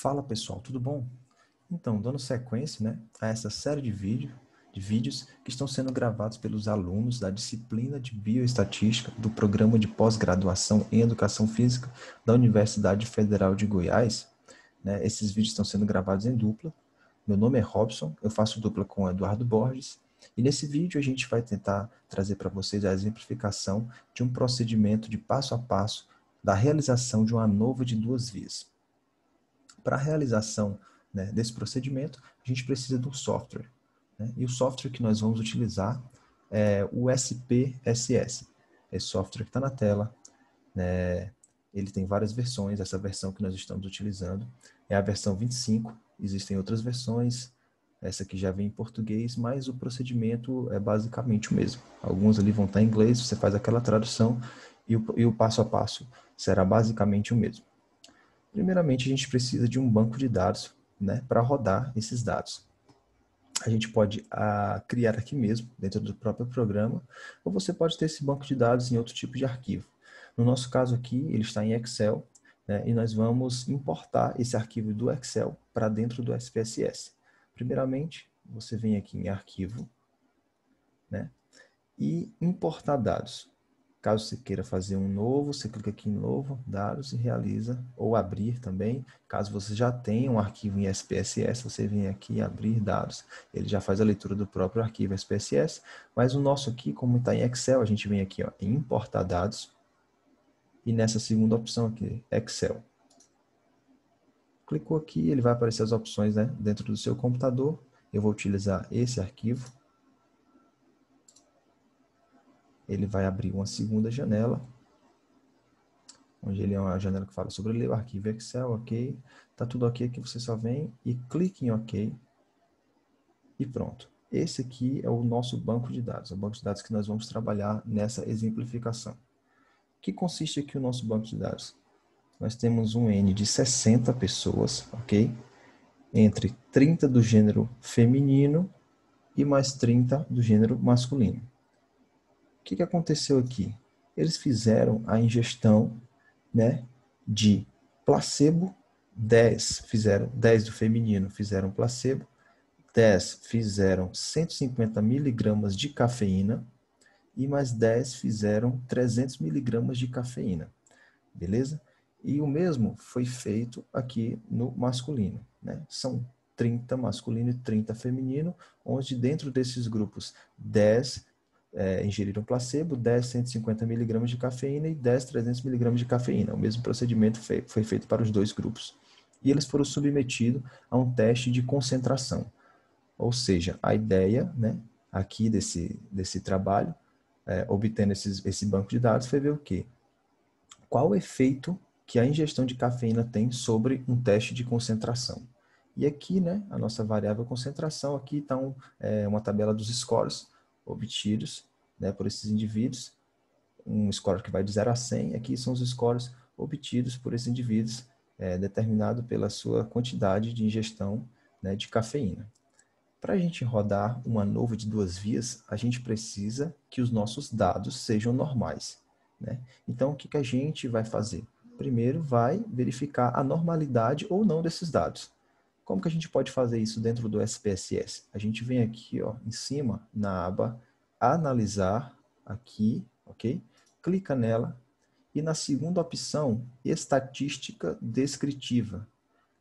Fala pessoal, tudo bom? Então, dando sequência, a essa série de vídeos que estão sendo gravados pelos alunos da disciplina de Bioestatística do Programa de Pós-Graduação em Educação Física da Universidade Federal de Goiás. Esses vídeos estão sendo gravados em dupla. Meu nome é Robson, eu faço dupla com o Eduardo Borges, e nesse vídeo a gente vai tentar trazer para vocês a exemplificação de um procedimento de passo a passo da realização de uma ANOVA de 2 vias. Para a realização desse procedimento, a gente precisa de um software. E o software que nós vamos utilizar é o SPSS. Esse software que está na tela, ele tem várias versões. Essa versão que nós estamos utilizando é a versão 25. Existem outras versões, essa aqui já vem em português, mas o procedimento é basicamente o mesmo. Alguns ali vão estar em inglês, você faz aquela tradução e o passo a passo será basicamente o mesmo. Primeiramente, a gente precisa de um banco de dados para rodar esses dados. A gente pode criar aqui mesmo, dentro do próprio programa, ou você pode ter esse banco de dados em outro tipo de arquivo. No nosso caso aqui, ele está em Excel, e nós vamos importar esse arquivo do Excel para dentro do SPSS. Primeiramente, você vem aqui em Arquivo, e Importar Dados. Caso você queira fazer um novo, você clica aqui em Novo, Dados e realiza, ou Abrir também. Caso você já tenha um arquivo em SPSS, você vem aqui em Abrir Dados. Ele já faz a leitura do próprio arquivo SPSS, mas o nosso aqui, como está em Excel, a gente vem aqui em Importar Dados, e nessa segunda opção aqui, Excel. Clicou aqui, ele vai aparecer as opções dentro do seu computador. Eu vou utilizar esse arquivo. Ele vai abrir uma segunda janela, onde ele é uma janela que fala sobre ler o arquivo Excel, ok. Tá tudo ok, aqui você só vem e clica em ok. E pronto. Esse aqui é o nosso banco de dados, o banco de dados que nós vamos trabalhar nessa exemplificação. O que consiste aqui o nosso banco de dados? Nós temos um N de 60 pessoas, ok? Entre 30 do gênero feminino e mais 30 do gênero masculino. O que aconteceu aqui? Eles fizeram a ingestão de placebo, 10 do feminino fizeram placebo, 10 fizeram 150 miligramas de cafeína e mais 10 fizeram 300 miligramas de cafeína, beleza? E o mesmo foi feito aqui no masculino, São 30 masculino e 30 feminino, onde dentro desses grupos 10 ingeriram placebo, 10 150 miligramas de cafeína e 10 300 miligramas de cafeína. O mesmo procedimento foi feito para os dois grupos. E eles foram submetidos a um teste de concentração. Ou seja, a ideia aqui desse trabalho, obtendo esse banco de dados, foi ver o quê? Qual o efeito que a ingestão de cafeína tem sobre um teste de concentração. E aqui, a nossa variável concentração, aqui está uma tabela dos scores obtidos por esses indivíduos, um score que vai de 0 a 100, aqui são os scores obtidos por esses indivíduos, determinado pela sua quantidade de ingestão de cafeína. Para a gente rodar uma ANOVA de 2 vias, a gente precisa que os nossos dados sejam normais. Então, o que a gente vai fazer? Primeiro, vai verificar a normalidade ou não desses dados. Como que a gente pode fazer isso dentro do SPSS? A gente vem aqui em cima, na aba Analisar, aqui, ok? Clica nela e na segunda opção, Estatística Descritiva.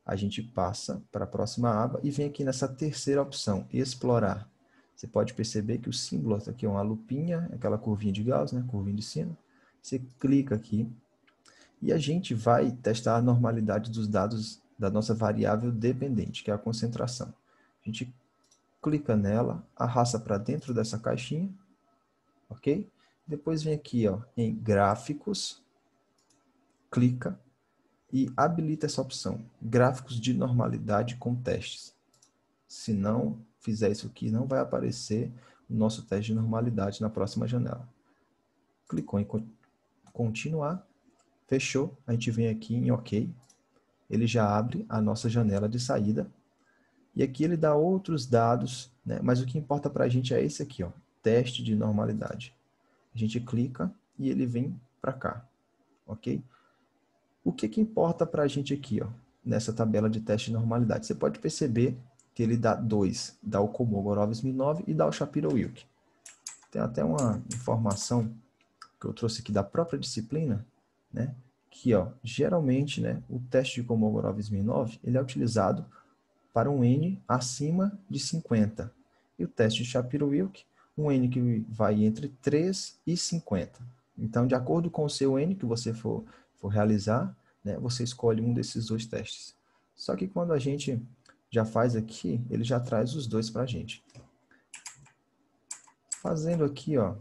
A gente passa para a próxima aba e vem aqui nessa terceira opção, Explorar. Você pode perceber que o símbolo aqui é uma lupinha, aquela curvinha de Gauss, curvinha de sino. Você clica aqui e a gente vai testar a normalidade dos dados da nossa variável dependente, que é a concentração. A gente clica nela, arrasta para dentro dessa caixinha, ok? Depois vem aqui em Gráficos, clica e habilita essa opção, Gráficos de normalidade com testes. Se não fizer isso aqui, não vai aparecer o nosso teste de normalidade na próxima janela. Clicou em continuar, fechou, a gente vem aqui em OK, ele já abre a nossa janela de saída, e aqui ele dá outros dados, mas o que importa para a gente é esse aqui, teste de normalidade. A gente clica e ele vem para cá, ok? O que importa para a gente aqui? nessa tabela de teste de normalidade. Você pode perceber que ele dá 2, dá o Kolmogorov-Smirnov e dá o Shapiro-Wilk. Tem até uma informação que eu trouxe aqui da própria disciplina, né? Que, ó, geralmente, né, o teste de Kolmogorov-Smirnov ele é utilizado para um N acima de 50. E o teste de Shapiro-Wilk, um N que vai entre 3 e 50. Então, de acordo com o seu N que você for realizar, né, você escolhe um desses dois testes. Só que quando a gente já faz aqui, ele já traz os dois para a gente. Fazendo aqui, ó,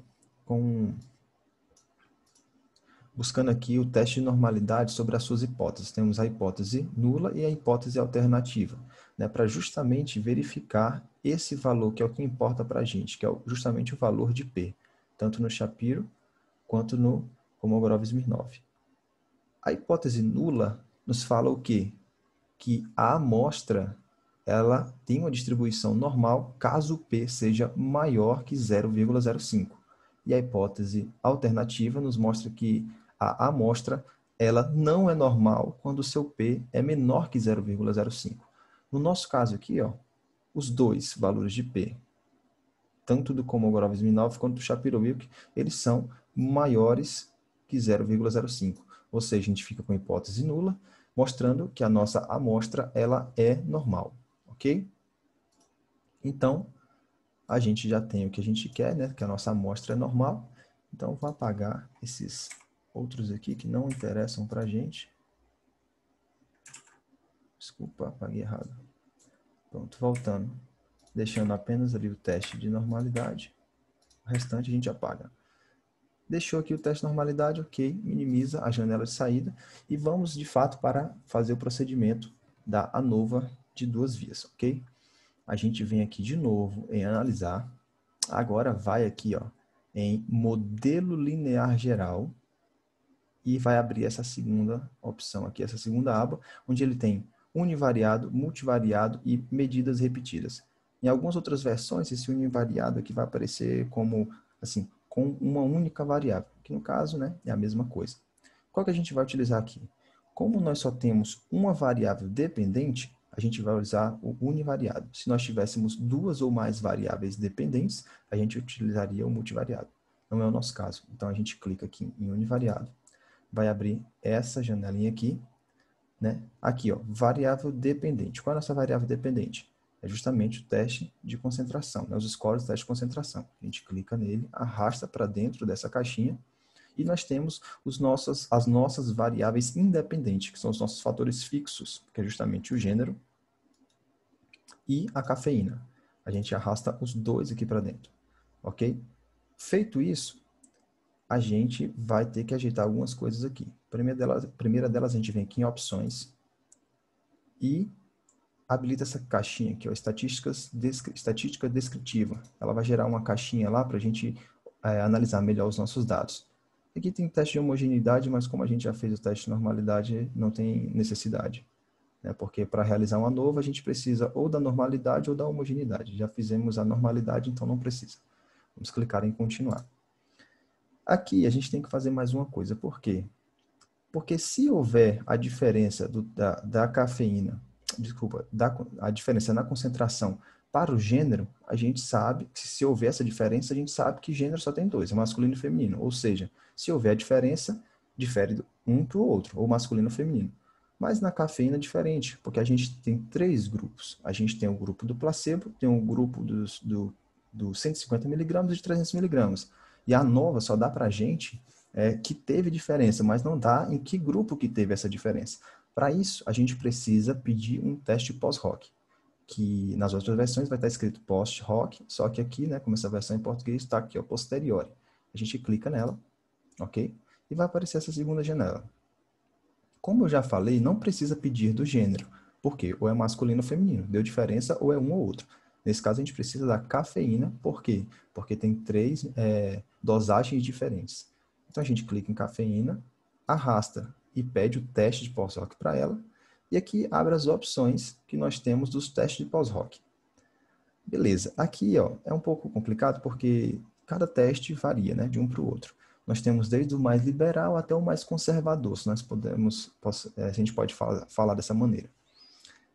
buscando aqui o teste de normalidade sobre as suas hipóteses. Temos a hipótese nula e a hipótese alternativa, né, para justamente verificar esse valor, que é o que importa para a gente, que é justamente o valor de P, tanto no Shapiro quanto no Kolmogorov-Smirnov. A hipótese nula nos fala o quê? Que a amostra ela tem uma distribuição normal caso P seja maior que 0,05. E a hipótese alternativa nos mostra que a amostra ela não é normal quando o seu P é menor que 0,05. No nosso caso aqui, ó, os dois valores de P, tanto do Kolmogorov-Smirnov quanto do Shapiro-Wilk, eles são maiores que 0,05. Ou seja, a gente fica com a hipótese nula, mostrando que a nossa amostra ela é normal, ok? Então, a gente já tem o que a gente quer, né? Que a nossa amostra é normal. Então, vou apagar esses outros aqui que não interessam para a gente. Desculpa, apaguei errado. Pronto, voltando. Deixando apenas ali o teste de normalidade. O restante a gente apaga. Deixou aqui o teste de normalidade, ok, minimiza a janela de saída e vamos de fato para fazer o procedimento da ANOVA de duas vias, ok? A gente vem aqui de novo em analisar, agora vai aqui ó, em modelo linear geral e vai abrir essa segunda opção aqui, essa segunda aba, onde ele tem univariado, multivariado e medidas repetidas. Em algumas outras versões, esse univariado aqui vai aparecer como, assim, com uma única variável, que no caso, né, é a mesma coisa. Qual que a gente vai utilizar aqui? Como nós só temos uma variável dependente, a gente vai usar o univariado. Se nós tivéssemos duas ou mais variáveis dependentes, a gente utilizaria o multivariado. Não é o nosso caso. Então, a gente clica aqui em univariado, vai abrir essa janelinha aqui, né? Aqui, ó, variável dependente. Qual é a nossa variável dependente? É justamente o teste de concentração, né? Os scores do teste de concentração. A gente clica nele, arrasta para dentro dessa caixinha e nós temos as nossas variáveis independentes, que são os nossos fatores fixos, que é justamente o gênero e a cafeína. A gente arrasta os dois aqui para dentro, ok? Feito isso, a gente vai ter que ajeitar algumas coisas aqui. Primeira delas, a gente vem aqui em opções e habilita essa caixinha aqui, ó, estatística descritiva. Ela vai gerar uma caixinha lá para a gente analisar melhor os nossos dados. Aqui tem teste de homogeneidade, mas como a gente já fez o teste de normalidade, não tem necessidade, né? Porque para realizar uma nova, a gente precisa ou da normalidade ou da homogeneidade. Já fizemos a normalidade, então não precisa. Vamos clicar em continuar. Aqui a gente tem que fazer mais uma coisa. Por quê? Porque se houver a diferença da cafeína, desculpa, a diferença na concentração para o gênero, a gente sabe que se houver essa diferença, a gente sabe que gênero só tem dois, é masculino e feminino. Ou seja, se houver a diferença, difere um para o outro, ou masculino ou feminino. Mas na cafeína é diferente, porque a gente tem três grupos. A gente tem o grupo do placebo, tem o grupo do 150 miligramas e de 300 miligramas. E a nova só dá para a gente que teve diferença, mas não dá em que grupo que teve essa diferença. Para isso, a gente precisa pedir um teste pós-hoc, que nas outras versões vai estar escrito post-hoc, só que aqui, né, como essa versão em português, está aqui, ó, posteriori. A gente clica nela, ok? E vai aparecer essa segunda janela. Como eu já falei, não precisa pedir do gênero, porque ou é masculino ou feminino, deu diferença ou é um ou outro. Nesse caso, a gente precisa da cafeína, por quê? Porque tem três dosagens diferentes. Então, a gente clica em cafeína, arrasta e pede o teste de pós-hoc para ela, e aqui abre as opções que nós temos dos testes de pós-hoc. Beleza, aqui ó, é um pouco complicado porque cada teste varia, né, de um para o outro. Nós temos desde o mais liberal até o mais conservador, se nós a gente pode falar dessa maneira.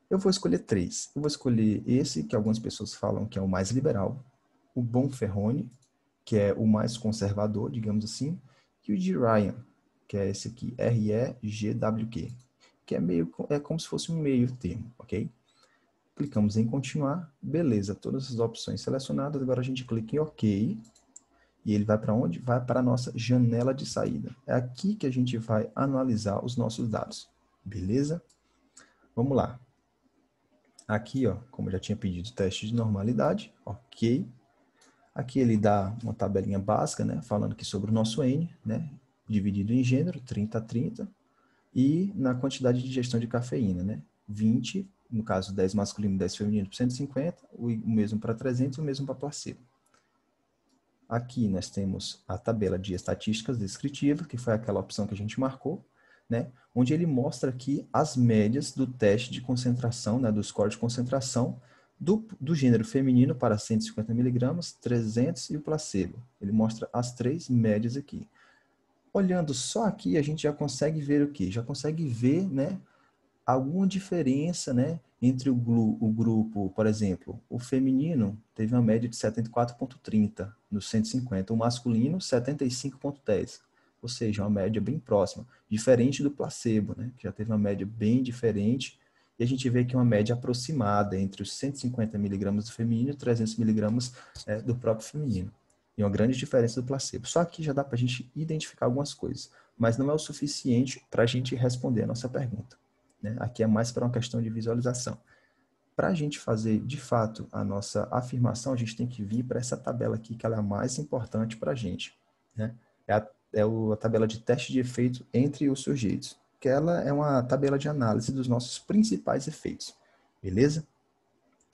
Eu vou escolher 3. Eu vou escolher esse, que algumas pessoas falam que é o mais liberal, o Bonferroni, que é o mais conservador, digamos assim, e o de Ryan, que é esse aqui, REGWQ, que é como se fosse um meio termo, ok? Clicamos em continuar, beleza, todas as opções selecionadas, agora a gente clica em OK, e ele vai para onde? Vai para a nossa janela de saída. É aqui que a gente vai analisar os nossos dados, beleza? Vamos lá. Aqui, ó, como eu já tinha pedido, teste de normalidade, ok. Aqui ele dá uma tabelinha básica, né, falando aqui sobre o nosso N, né, dividido em gênero, 30 a 30, e na quantidade de ingestão de cafeína, né, 20, no caso 10 masculino e 10 feminino por 150, o mesmo para 300 e o mesmo para placebo. Aqui nós temos a tabela de estatísticas descritivas, que foi aquela opção que a gente marcou, né, onde ele mostra aqui as médias do teste de concentração, né, do score de concentração do gênero feminino para 150 miligramas, 300 e o placebo. Ele mostra as 3 médias aqui. Olhando só aqui, a gente já consegue ver o quê? Já consegue ver, né, alguma diferença, né, entre o grupo, por exemplo, o feminino teve uma média de 74,30 no 150, o masculino 75,10, ou seja, uma média bem próxima, diferente do placebo, né, que já teve uma média bem diferente, e a gente vê que uma média aproximada entre os 150 miligramas do feminino e 300 miligramas do próprio feminino. E uma grande diferença do placebo. Só que já dá para a gente identificar algumas coisas, mas não é o suficiente para a gente responder a nossa pergunta. Né? Aqui é mais para uma questão de visualização. Para a gente fazer, de fato, a nossa afirmação, a gente tem que vir para essa tabela aqui, que ela é a mais importante para a gente. Né? A tabela de teste de efeito entre os sujeitos, que ela é uma tabela de análise dos nossos principais efeitos. Beleza?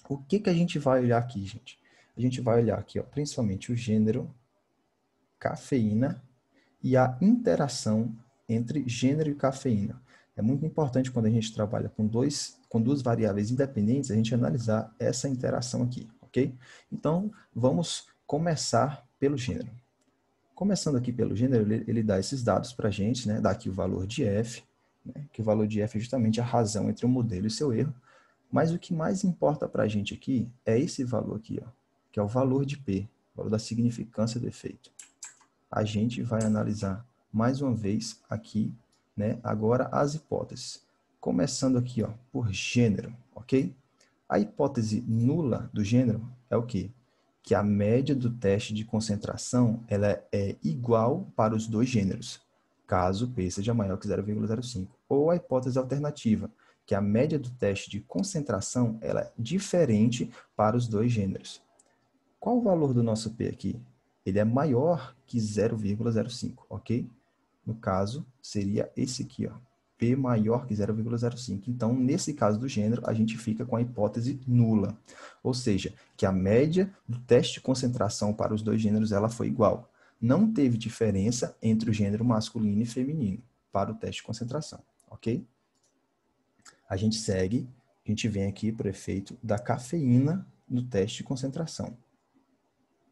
O que a gente vai olhar aqui, gente? A gente vai olhar aqui, ó, principalmente o gênero, cafeína e a interação entre gênero e cafeína. É muito importante quando a gente trabalha com duas variáveis independentes, a gente analisar essa interação aqui, ok? Então, vamos começar pelo gênero. Começando aqui pelo gênero, ele dá esses dados para a gente, né? Dá aqui o valor de F, né? Que o valor de F é justamente a razão entre o modelo e seu erro. Mas o que mais importa para a gente aqui é esse valor aqui, ó, que é o valor de P, o valor da significância do efeito. A gente vai analisar mais uma vez aqui, né, agora as hipóteses. Começando aqui, ó, por gênero, ok? A hipótese nula do gênero é o quê? Que a média do teste de concentração ela é igual para os dois gêneros, caso P seja maior que 0,05. Ou a hipótese alternativa, que a média do teste de concentração ela é diferente para os dois gêneros. Qual o valor do nosso P aqui? Ele é maior que 0,05, ok? No caso, seria esse aqui, ó. P maior que 0,05. Então, nesse caso do gênero, a gente fica com a hipótese nula. Ou seja, que a média do teste de concentração para os dois gêneros ela foi igual. Não teve diferença entre o gênero masculino e feminino para o teste de concentração, ok? A gente segue, a gente vem aqui para o efeito da cafeína no teste de concentração.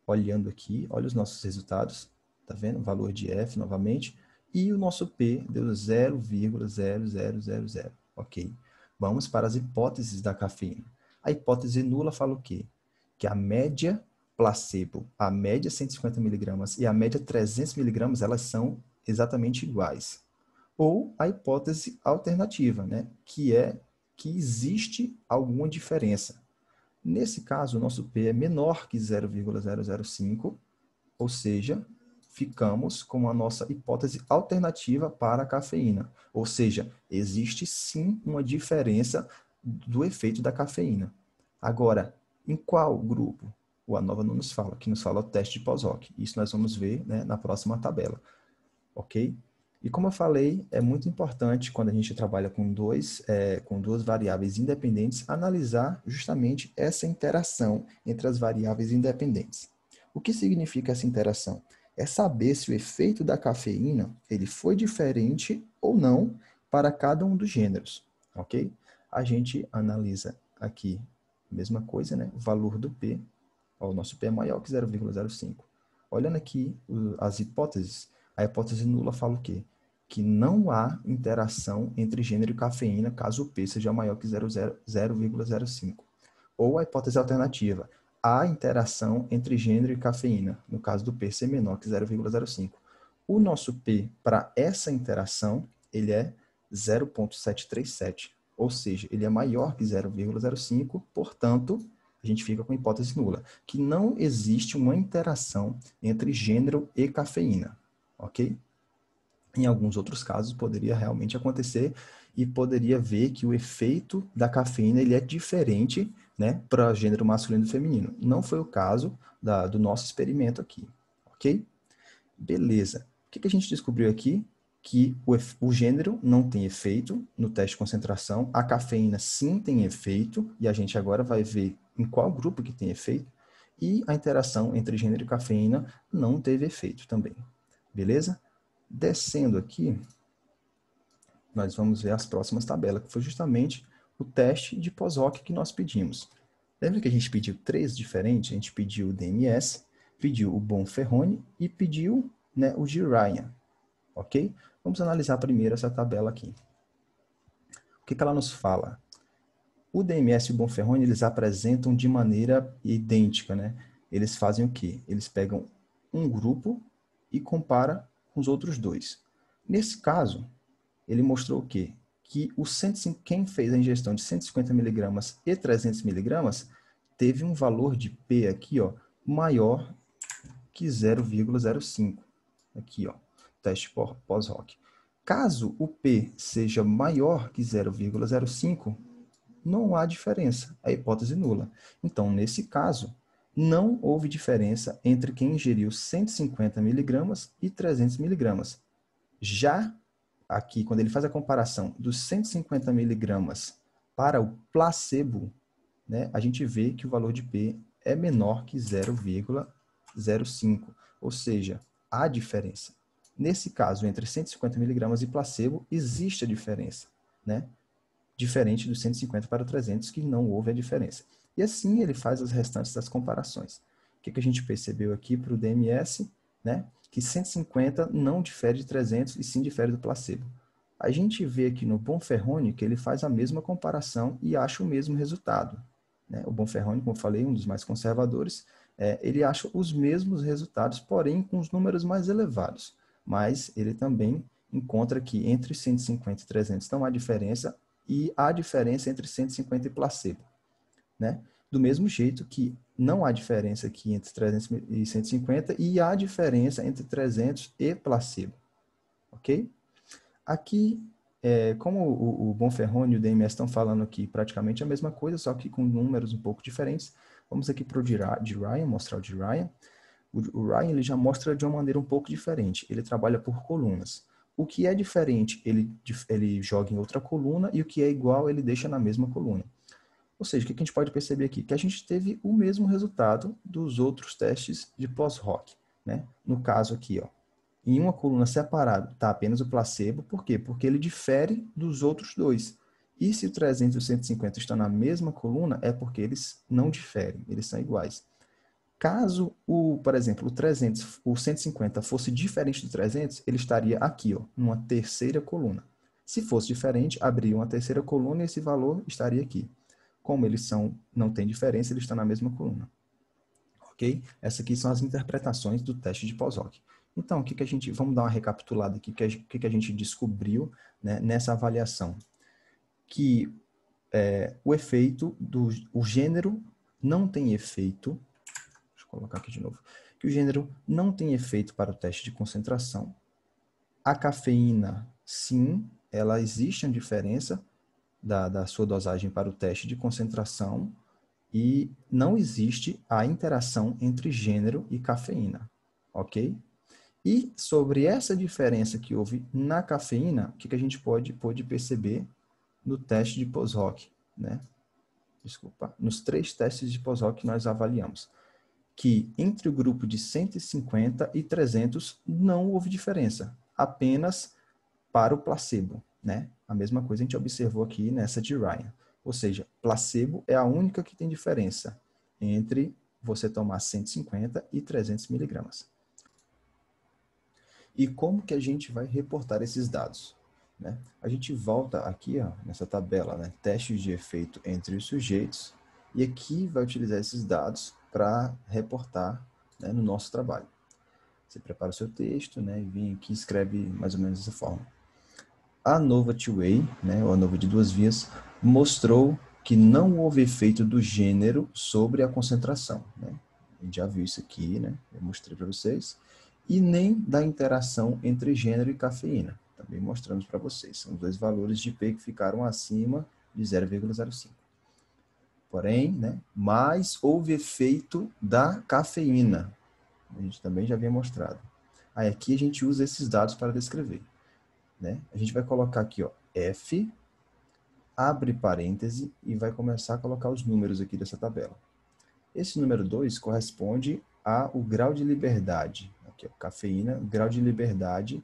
Olhando aqui, olha os nossos resultados, tá vendo? O valor de F novamente, e o nosso P deu 0,0000, ok? Vamos para as hipóteses da cafeína. A hipótese nula fala o quê? Que a média placebo, a média 150 miligramas e a média 300 miligramas, elas são exatamente iguais. Ou a hipótese alternativa, né? Que é que existe alguma diferença. Nesse caso, o nosso P é menor que 0,005, ou seja, ficamos com a nossa hipótese alternativa para a cafeína. Ou seja, existe sim uma diferença do efeito da cafeína. Agora, em qual grupo? O ANOVA não nos fala, que nos fala o teste de pós-hoc. Isso nós vamos ver, né, na próxima tabela. Ok? E como eu falei, é muito importante quando a gente trabalha com duas variáveis independentes, analisar justamente essa interação entre as variáveis independentes. O que significa essa interação? É saber se o efeito da cafeína ele foi diferente ou não para cada um dos gêneros, ok? A gente analisa aqui a mesma coisa, né? O valor do P, ó, o nosso P é maior que 0,05. Olhando aqui as hipóteses, a hipótese nula fala o quê? que não há interação entre gênero e cafeína caso o P seja maior que 0,05. Ou a hipótese alternativa, há interação entre gênero e cafeína, no caso do P ser menor que 0,05. O nosso P para essa interação, ele é 0,737, ou seja, ele é maior que 0,05, portanto, a gente fica com a hipótese nula, que não existe uma interação entre gênero e cafeína, ok? Em alguns outros casos, poderia realmente acontecer e poderia ver que o efeito da cafeína ele é diferente, né, para gênero masculino e feminino. Não foi o caso do nosso experimento aqui, ok? Beleza. O que a gente descobriu aqui? Que o gênero não tem efeito no teste de concentração, a cafeína sim tem efeito, e a gente agora vai ver em qual grupo que tem efeito, e a interação entre gênero e cafeína não teve efeito também. Beleza? Descendo aqui, nós vamos ver as próximas tabelas, que foi justamente o teste de pós-hoc que nós pedimos. Lembra que a gente pediu 3 diferentes? A gente pediu o DMS, pediu o Bonferroni e pediu, né, o de Ryan, ok? Vamos analisar primeiro essa tabela aqui. O que ela nos fala? O DMS e o Bonferroni, eles apresentam de maneira idêntica, né? Eles fazem o quê? Eles pegam um grupo e comparam com os outros dois. Nesse caso, ele mostrou o quê? Que quem fez a ingestão de 150 mg e 300 mg teve um valor de P aqui, ó, maior que 0,05. Aqui, ó, teste pós-hoc. Caso o P seja maior que 0,05, não há diferença, a hipótese nula. Então, nesse caso, não houve diferença entre quem ingeriu 150 mg e 300 mg. Já aqui, quando ele faz a comparação dos 150 mg para o placebo, né, a gente vê que o valor de P é menor que 0,05, ou seja, há diferença. Nesse caso, entre 150 mg e placebo, existe a diferença, né? Diferente dos 150 para o 300, que não houve a diferença. E assim ele faz as restantes das comparações. O que a gente percebeu aqui para o DMS, né? Que 150 não difere de 300 e sim difere do placebo. A gente vê aqui no Bonferroni que ele faz a mesma comparação e acha o mesmo resultado, né? O Bonferroni, como eu falei, um dos mais conservadores, ele acha os mesmos resultados, porém com os números mais elevados. Mas ele também encontra que entre 150 e 300 não há diferença, e há diferença entre 150 e placebo, né? Do mesmo jeito que não há diferença aqui entre 300 e 150 e há diferença entre 300 e placebo, ok? Aqui, como o Bonferroni e o DMS estão falando aqui praticamente a mesma coisa, só que com números um pouco diferentes, vamos aqui para o de Ryan, mostrar o de Ryan. O Ryan ele já mostra de uma maneira um pouco diferente, ele trabalha por colunas. O que é diferente, ele joga em outra coluna, e o que é igual, ele deixa na mesma coluna. Ou seja, o que a gente pode perceber aqui? Que a gente teve o mesmo resultado dos outros testes de pós-hoc, né? No caso aqui, ó, em uma coluna separada está apenas o placebo. Por quê? Porque ele difere dos outros dois. E se o 300 e o 150 estão na mesma coluna, é porque eles não diferem, eles são iguais. Caso, por exemplo, o 150 fosse diferente do 300, ele estaria aqui, ó, numa terceira coluna. Se fosse diferente, abriria uma terceira coluna e esse valor estaria aqui. Como eles não tem diferença, eles estão na mesma coluna. Ok? Essas aqui são as interpretações do teste de Pós-hoc. Então, vamos dar uma recapitulada aqui, o que a gente descobriu, né, nessa avaliação. Que o efeito o gênero não tem efeito. Colocar aqui de novo, que o gênero não tem efeito para o teste de concentração. A cafeína, sim, ela existe uma diferença da sua dosagem para o teste de concentração e não existe a interação entre gênero e cafeína, ok? E sobre essa diferença que houve na cafeína, o que a gente pôde perceber no teste de pós-hoc, né? Desculpa, nos 3 testes de pós-hoc que nós avaliamos. Que entre o grupo de 150 e 300 não houve diferença, apenas para o placebo, né? A mesma coisa a gente observou aqui nessa de Ryan. Ou seja, placebo é a única que tem diferença entre você tomar 150 e 300 miligramas. E como que a gente vai reportar esses dados? Né? A gente volta aqui, ó, nessa tabela, né? Testes de efeito entre os sujeitos, e aqui vai utilizar esses dados para reportar, né, no nosso trabalho. Você prepara o seu texto, né, e vem aqui e escreve mais ou menos dessa forma. A ANOVA two-way, né, ou ANOVA de duas vias, mostrou que não houve efeito do gênero sobre a concentração. Né? A gente já viu isso aqui, né? Eu mostrei para vocês. E nem da interação entre gênero e cafeína. Também mostramos para vocês. São dois valores de P que ficaram acima de 0,05. Porém, né, mas houve efeito da cafeína. A gente também já havia mostrado. Aí aqui a gente usa esses dados para descrever. Né? A gente vai colocar aqui, ó, F, abre parêntese e vai começar a colocar os números aqui dessa tabela. Esse número 2 corresponde ao grau de liberdade. Aqui, ó, cafeína, grau de liberdade.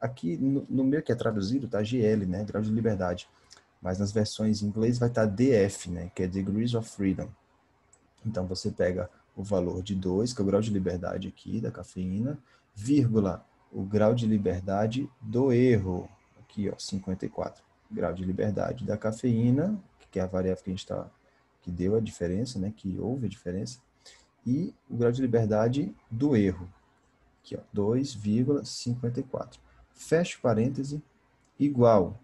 Aqui no meu que é traduzido tá GL, né, grau de liberdade. Mas nas versões em inglês vai estar DF, né, que é Degrees of Freedom. Então você pega o valor de 2, que é o grau de liberdade aqui da cafeína, vírgula, o grau de liberdade do erro, aqui ó, 54. Grau de liberdade da cafeína, que é a variável que a gente está, que deu a diferença, né, que houve a diferença, e o grau de liberdade do erro, aqui ó, 2,54. Fecha o parêntese, igual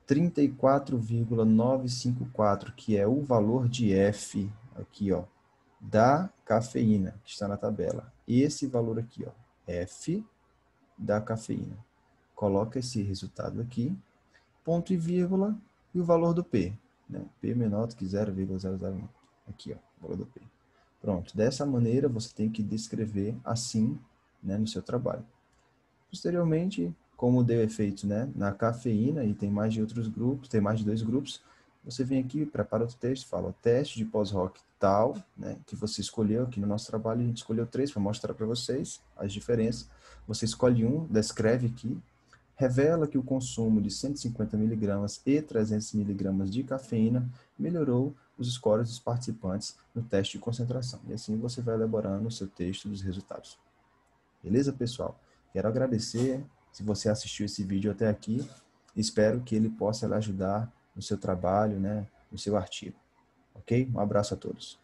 34,954, que é o valor de F, aqui ó, da cafeína, que está na tabela. Esse valor aqui, ó, F da cafeína. Coloca esse resultado aqui, ponto e vírgula, e o valor do P. Né? P menor do que 0,001. Aqui, ó, o valor do P. Pronto. Dessa maneira, você tem que descrever assim, né, no seu trabalho. Posteriormente, como deu efeito, né, na cafeína, e tem mais de outros grupos, tem mais de 2 grupos, você vem aqui, prepara o texto, fala o teste de pós-rock tal, né, que você escolheu. Aqui no nosso trabalho a gente escolheu 3 para mostrar para vocês as diferenças. Você escolhe um, descreve aqui, revela que o consumo de 150 mg e 300 mg de cafeína melhorou os scores dos participantes no teste de concentração. E assim você vai elaborando o seu texto dos resultados. Beleza, pessoal? Quero agradecer se você assistiu esse vídeo até aqui. Espero que ele possa lhe ajudar no seu trabalho, né, no seu artigo. Ok? Um abraço a todos.